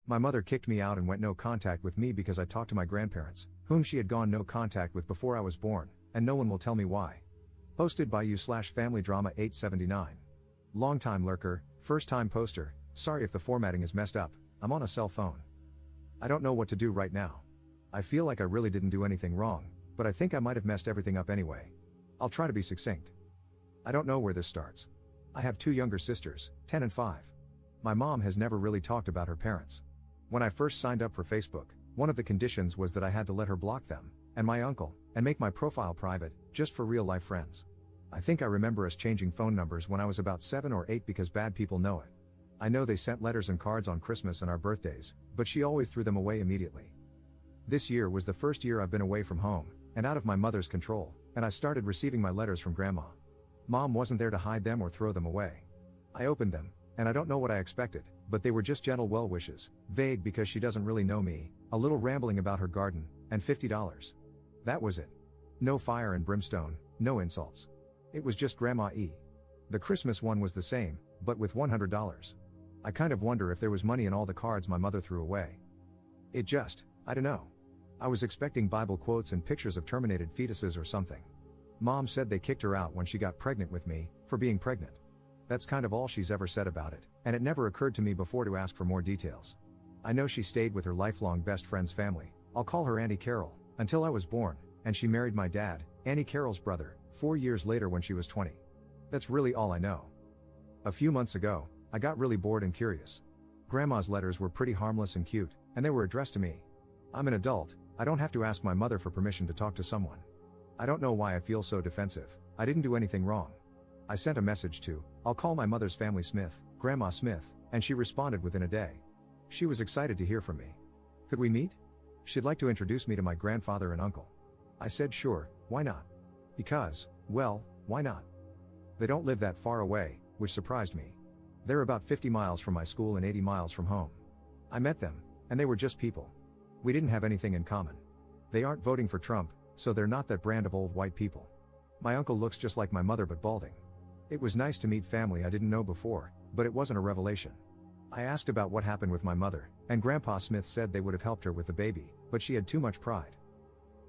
My mother kicked me out and went no contact with me because I talked to my grandparents, whom she had gone no contact with before I was born, and no one will tell me why. Posted by you/FamilyDrama879. Longtime lurker, first time poster, sorry if the formatting is messed up, I'm on a cell phone. I don't know what to do right now. I feel like I really didn't do anything wrong, but I think I might have messed everything up anyway. I'll try to be succinct. I don't know where this starts. I have two younger sisters, 10 and 5. My mom has never really talked about her parents. When I first signed up for Facebook, one of the conditions was that I had to let her block them, and my uncle, and make my profile private, just for real-life friends. I think I remember us changing phone numbers when I was about 7 or 8 because bad people know it. I know they sent letters and cards on Christmas and our birthdays, but she always threw them away immediately. This year was the first year I've been away from home, and out of my mother's control, and I started receiving my letters from Grandma. Mom wasn't there to hide them or throw them away. I opened them, and I don't know what I expected, but they were just gentle well wishes, vague because she doesn't really know me, a little rambling about her garden, and $50. That was it. No fire and brimstone, no insults. It was just Grandma E. The Christmas one was the same, but with $100. I kind of wonder if there was money in all the cards my mother threw away. I don't know. I was expecting Bible quotes and pictures of terminated fetuses or something. Mom said they kicked her out when she got pregnant with me, for being pregnant. That's kind of all she's ever said about it, and it never occurred to me before to ask for more details. I know she stayed with her lifelong best friend's family, I'll call her Auntie Carol, until I was born, and she married my dad, Auntie Carol's brother, 4 years later when she was 20. That's really all I know. A few months ago, I got really bored and curious. Grandma's letters were pretty harmless and cute, and they were addressed to me. I'm an adult, I don't have to ask my mother for permission to talk to someone. I don't know why I feel so defensive, I didn't do anything wrong. I sent a message to, I'll call my mother's family Smith, Grandma Smith, and she responded within a day. She was excited to hear from me. Could we meet? She'd like to introduce me to my grandfather and uncle. I said sure, why not? Because, well, why not? They don't live that far away, which surprised me. They're about 50 miles from my school and 80 miles from home. I met them, and they were just people. We didn't have anything in common. They aren't voting for Trump, so they're not that brand of old white people. My uncle looks just like my mother but balding. It was nice to meet family I didn't know before, but it wasn't a revelation. I asked about what happened with my mother, and Grandpa Smith said they would have helped her with the baby, but she had too much pride.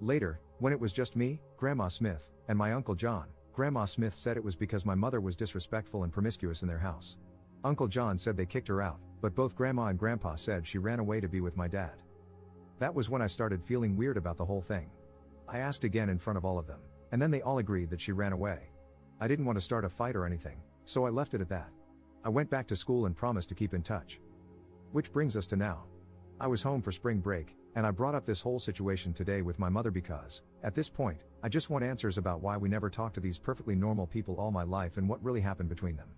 Later, when it was just me, Grandma Smith, and my Uncle John, Grandma Smith said it was because my mother was disrespectful and promiscuous in their house. Uncle John said they kicked her out, but both Grandma and Grandpa said she ran away to be with my dad. That was when I started feeling weird about the whole thing. I asked again in front of all of them, and then they all agreed that she ran away. I didn't want to start a fight or anything, so I left it at that. I went back to school and promised to keep in touch. Which brings us to now. I was home for spring break, and I brought up this whole situation today with my mother because, at this point, I just want answers about why we never talked to these perfectly normal people all my life and what really happened between them.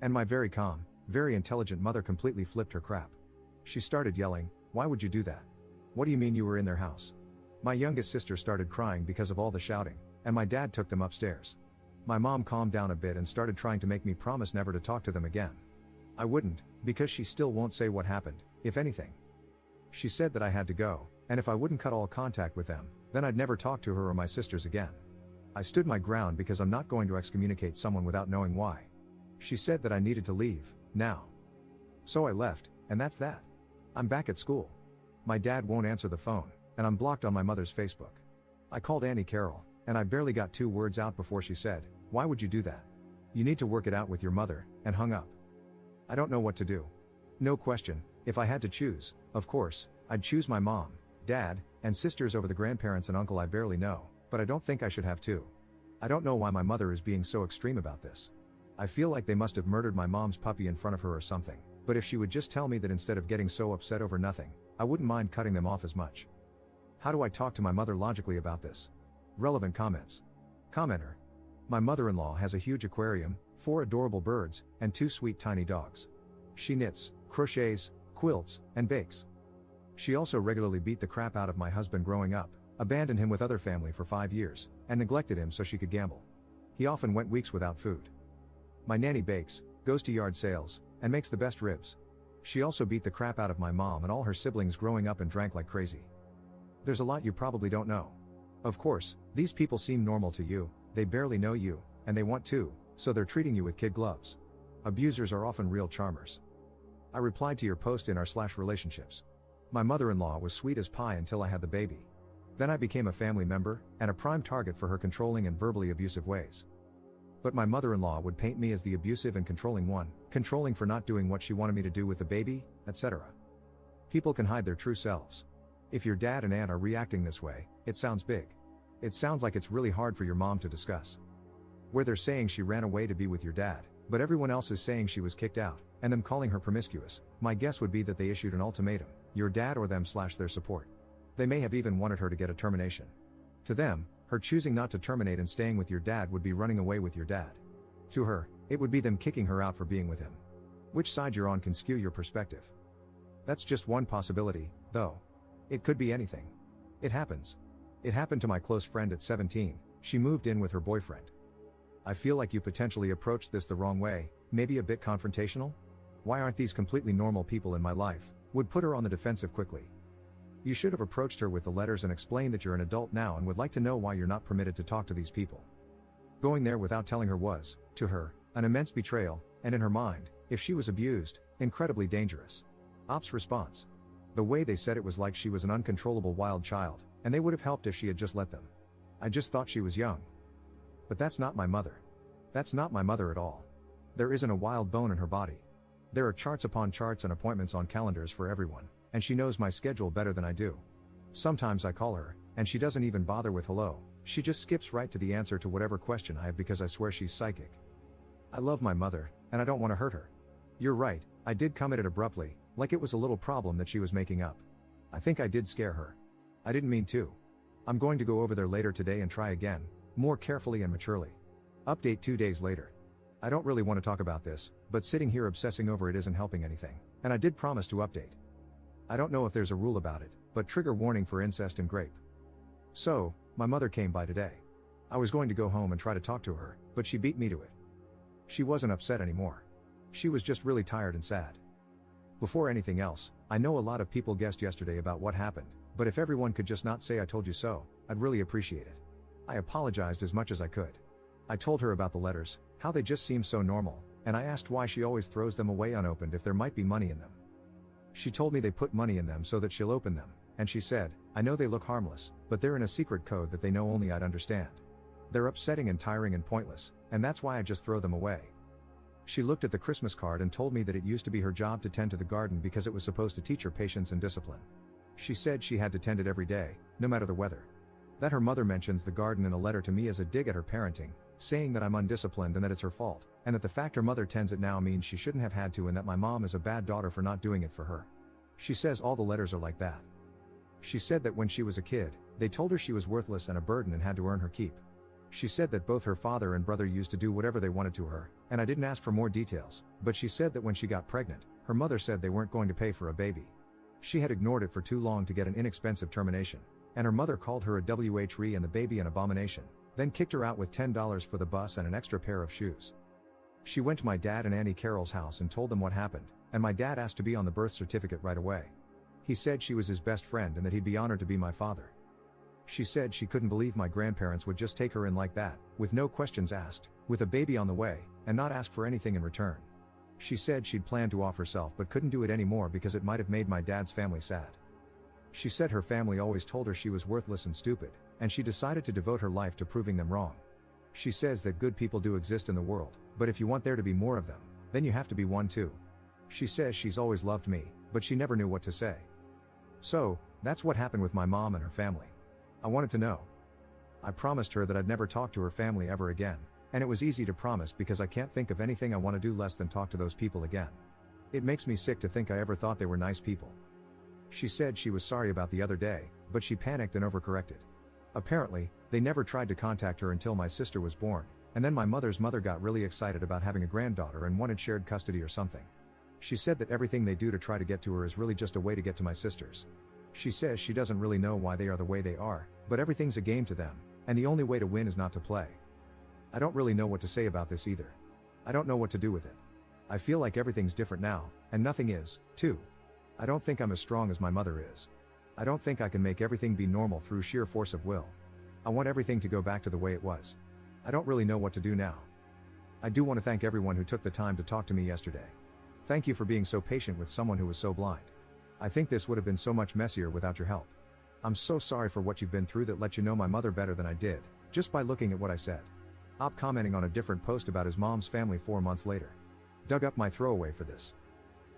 And my very calm, very intelligent mother completely flipped her crap. She started yelling, "Why would you do that? What do you mean you were in their house?" My youngest sister started crying because of all the shouting, and my dad took them upstairs. My mom calmed down a bit and started trying to make me promise never to talk to them again. I wouldn't, because she still won't say what happened, if anything. She said that I had to go, and if I wouldn't cut all contact with them, then I'd never talk to her or my sisters again. I stood my ground because I'm not going to excommunicate someone without knowing why. She said that I needed to leave, now. So I left, and that's that. I'm back at school. My dad won't answer the phone, and I'm blocked on my mother's Facebook. I called Auntie Carol, and I barely got 2 words out before she said, "Why would you do that? You need to work it out with your mother," and hung up. I don't know what to do. No question, if I had to choose, of course, I'd choose my mom, dad, and sisters over the grandparents and uncle I barely know, but I don't think I should have to. I don't know why my mother is being so extreme about this. I feel like they must have murdered my mom's puppy in front of her or something, but if she would just tell me that instead of getting so upset over nothing, I wouldn't mind cutting them off as much. How do I talk to my mother logically about this? Relevant comments. Commenter. My mother-in-law has a huge aquarium, 4 adorable birds, and 2 sweet tiny dogs. She knits, crochets, quilts, and bakes. She also regularly beat the crap out of my husband growing up, abandoned him with other family for 5 years, and neglected him so she could gamble. He often went weeks without food. My nanny bakes, goes to yard sales, and makes the best ribs. She also beat the crap out of my mom and all her siblings growing up and drank like crazy. There's a lot you probably don't know. Of course, these people seem normal to you, they barely know you, and they want to, so they're treating you with kid gloves. Abusers are often real charmers. I replied to your post in r/relationships. My mother-in-law was sweet as pie until I had the baby. Then I became a family member, and a prime target for her controlling and verbally abusive ways. But my mother-in-law would paint me as the abusive and controlling one, controlling for not doing what she wanted me to do with the baby, etc. People can hide their true selves. If your dad and aunt are reacting this way, it sounds big. It sounds like it's really hard for your mom to discuss. Where they're saying she ran away to be with your dad, but everyone else is saying she was kicked out, and them calling her promiscuous, my guess would be that they issued an ultimatum, your dad or them/their support. They may have even wanted her to get a termination. To them, her choosing not to terminate and staying with your dad would be running away with your dad. To her, it would be them kicking her out for being with him. Which side you're on can skew your perspective. That's just one possibility, though. It could be anything. It happens. It happened to my close friend at 17, she moved in with her boyfriend. I feel like you potentially approached this the wrong way, maybe a bit confrontational? Why aren't these completely normal people in my life? Would put her on the defensive quickly. You should have approached her with the letters and explained that you're an adult now and would like to know why you're not permitted to talk to these people. Going there without telling her was, to her, an immense betrayal, and in her mind, if she was abused, incredibly dangerous. Ops response. The way they said it was like she was an uncontrollable wild child, and they would have helped if she had just let them. I just thought she was young. But that's not my mother. That's not my mother at all. There isn't a wild bone in her body. There are charts upon charts and appointments on calendars for everyone, and she knows my schedule better than I do. Sometimes I call her, and she doesn't even bother with hello, she just skips right to the answer to whatever question I have because I swear she's psychic. I love my mother, and I don't want to hurt her. You're right, I did come at it abruptly, like it was a little problem that she was making up. I think I did scare her. I didn't mean to. I'm going to go over there later today and try again, more carefully and maturely. Update 2 days later. I don't really want to talk about this, but sitting here obsessing over it isn't helping anything, and I did promise to update. I don't know if there's a rule about it, but trigger warning for incest and grape. So, my mother came by today. I was going to go home and try to talk to her, but she beat me to it. She wasn't upset anymore. She was just really tired and sad. Before anything else, I know a lot of people guessed yesterday about what happened, but if everyone could just not say I told you so, I'd really appreciate it. I apologized as much as I could. I told her about the letters, how they just seem so normal, and I asked why she always throws them away unopened if there might be money in them. She told me they put money in them so that she'll open them, and she said, I know they look harmless, but they're in a secret code that they know only I'd understand. They're upsetting and tiring and pointless, and that's why I just throw them away. She looked at the Christmas card and told me that it used to be her job to tend to the garden because it was supposed to teach her patience and discipline. She said she had to tend it every day, no matter the weather. That her mother mentions the garden in a letter to me as a dig at her parenting, saying that I'm undisciplined and that it's her fault, and that the fact her mother tends it now means she shouldn't have had to and that my mom is a bad daughter for not doing it for her. She says all the letters are like that. She said that when she was a kid, they told her she was worthless and a burden and had to earn her keep. She said that both her father and brother used to do whatever they wanted to her, and I didn't ask for more details, but she said that when she got pregnant, her mother said they weren't going to pay for a baby. She had ignored it for too long to get an inexpensive termination, and her mother called her a WHRE and the baby an abomination, then kicked her out with $10 for the bus and an extra pair of shoes. She went to my dad and Auntie Carol's house and told them what happened, and my dad asked to be on the birth certificate right away. He said she was his best friend and that he'd be honored to be my father. She said she couldn't believe my grandparents would just take her in like that, with no questions asked, with a baby on the way, and not ask for anything in return. She said she'd planned to off herself but couldn't do it anymore because it might have made my dad's family sad. She said her family always told her she was worthless and stupid, and she decided to devote her life to proving them wrong. She says that good people do exist in the world, but if you want there to be more of them, then you have to be one too. She says she's always loved me, but she never knew what to say. So, that's what happened with my mom and her family. I wanted to know. I promised her that I'd never talk to her family ever again, and it was easy to promise because I can't think of anything I want to do less than talk to those people again. It makes me sick to think I ever thought they were nice people. She said she was sorry about the other day, but she panicked and overcorrected. Apparently, they never tried to contact her until my sister was born, and then my mother's mother got really excited about having a granddaughter and wanted shared custody or something. She said that everything they do to try to get to her is really just a way to get to my sisters. She says she doesn't really know why they are the way they are, but everything's a game to them, and the only way to win is not to play. I don't really know what to say about this either. I don't know what to do with it. I feel like everything's different now, and nothing is, too. I don't think I'm as strong as my mother is. I don't think I can make everything be normal through sheer force of will. I want everything to go back to the way it was. I don't really know what to do now. I do want to thank everyone who took the time to talk to me yesterday. Thank you for being so patient with someone who was so blind. I think this would have been so much messier without your help. I'm so sorry for what you've been through that let you know my mother better than I did, just by looking at what I said. Op commenting on a different post about his mom's family 4 months later. Dug up my throwaway for this.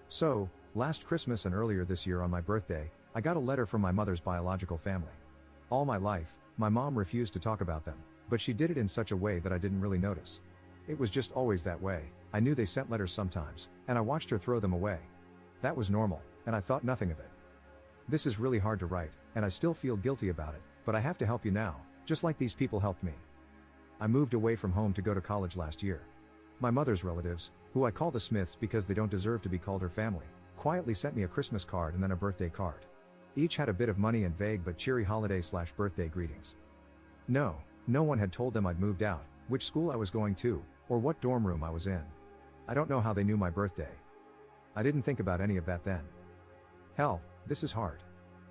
So, last Christmas and earlier this year on my birthday, I got a letter from my mother's biological family. All my life, my mom refused to talk about them, but she did it in such a way that I didn't really notice. It was just always that way. I knew they sent letters sometimes, and I watched her throw them away. That was normal, and I thought nothing of it. This is really hard to write, and I still feel guilty about it, but I have to help you now, just like these people helped me. I moved away from home to go to college last year. My mother's relatives, who I call the Smiths because they don't deserve to be called her family, quietly sent me a Christmas card and then a birthday card. Each had a bit of money and vague but cheery holiday/birthday greetings. No one had told them I'd moved out, which school I was going to, or what dorm room I was in. I don't know how they knew my birthday. I didn't think about any of that then. Hell, this is hard.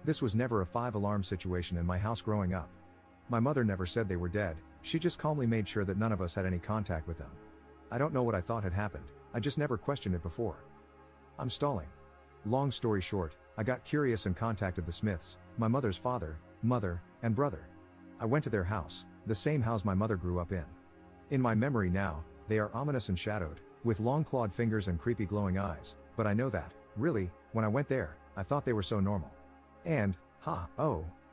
This was never a 5-alarm situation in my house growing up. My mother never said they were dead, she just calmly made sure that none of us had any contact with them. I don't know what I thought had happened, I just never questioned it before. I'm stalling. Long story short, I got curious and contacted the Smiths, my mother's father, mother, and brother. I went to their house, the same house my mother grew up in. In my memory now, they are ominous and shadowed, with long clawed fingers and creepy glowing eyes, but I know that, really, when I went there, I thought they were so normal. And,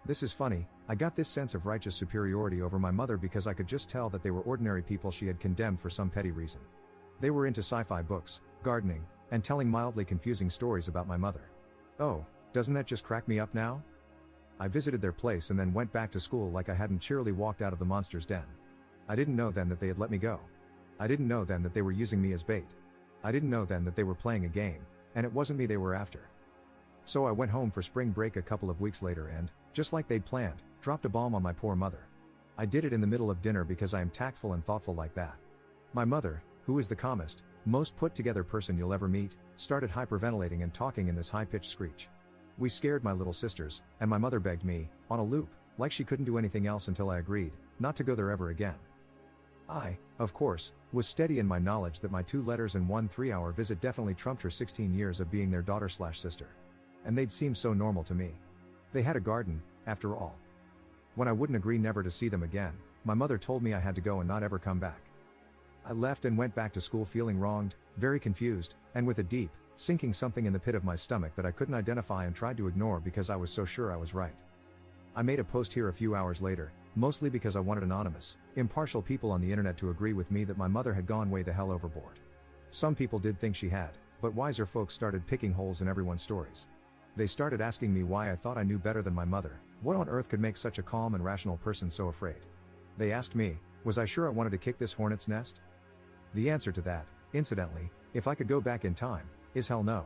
this is funny, I got this sense of righteous superiority over my mother because I could just tell that they were ordinary people she had condemned for some petty reason. They were into sci-fi books, gardening, and telling mildly confusing stories about my mother. Oh, doesn't that just crack me up now? I visited their place and then went back to school like I hadn't cheerily walked out of the monster's den. I didn't know then that they had let me go. I didn't know then that they were using me as bait. I didn't know then that they were playing a game, and it wasn't me they were after. So I went home for spring break a couple of weeks later and, just like they'd planned, dropped a bomb on my poor mother. I did it in the middle of dinner because I am tactful and thoughtful like that. My mother, who is the calmest, most put together person you'll ever meet, started hyperventilating and talking in this high-pitched screech. We scared my little sisters, and my mother begged me, on a loop, like she couldn't do anything else until I agreed, not to go there ever again. I, of course, was steady in my knowledge that my 2 letters and 1 3-hour visit definitely trumped her 16 years of being their daughter/sister. And they'd seem so normal to me. They had a garden, after all. When I wouldn't agree never to see them again, my mother told me I had to go and not ever come back. I left and went back to school feeling wronged, very confused, and with a deep, sinking something in the pit of my stomach that I couldn't identify and tried to ignore because I was so sure I was right. I made a post here a few hours later, mostly because I wanted anonymous, impartial people on the internet to agree with me that my mother had gone way the hell overboard. Some people did think she had, but wiser folks started picking holes in everyone's stories. They started asking me why I thought I knew better than my mother, what on earth could make such a calm and rational person so afraid. They asked me, was I sure I wanted to kick this hornet's nest? The answer to that, incidentally, if I could go back in time, is hell no.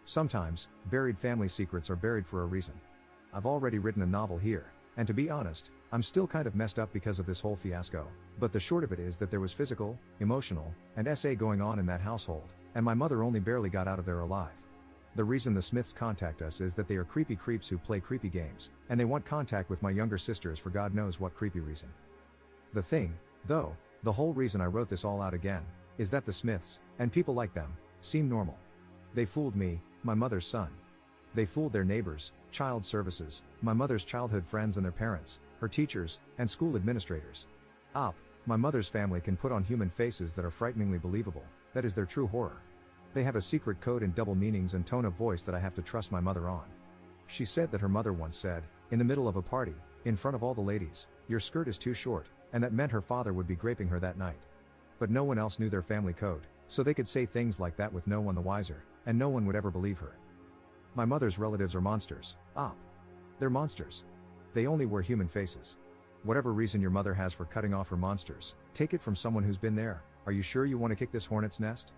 Sometimes, buried family secrets are buried for a reason. I've already written a novel here, and to be honest, I'm still kind of messed up because of this whole fiasco, but the short of it is that there was physical, emotional, and SA going on in that household, and my mother only barely got out of there alive. The reason the Smiths contact us is that they are creepy creeps who play creepy games, and they want contact with my younger sisters for God knows what creepy reason. The thing, though, the whole reason I wrote this all out again, is that the Smiths, and people like them, seem normal. They fooled me, my mother's son. They fooled their neighbors, child services, my mother's childhood friends and their parents, her teachers, and school administrators. My mother's family can put on human faces that are frighteningly believable, that is their true horror. They have a secret code and double meanings and tone of voice that I have to trust my mother on. She said that her mother once said, in the middle of a party, in front of all the ladies, "Your skirt is too short," and that meant her father would be graping her that night. But no one else knew their family code, so they could say things like that with no one the wiser, and no one would ever believe her. My mother's relatives are monsters. They're monsters. They only wear human faces. Whatever reason your mother has for cutting off her monsters, take it from someone who's been there. Are you sure you want to kick this hornet's nest?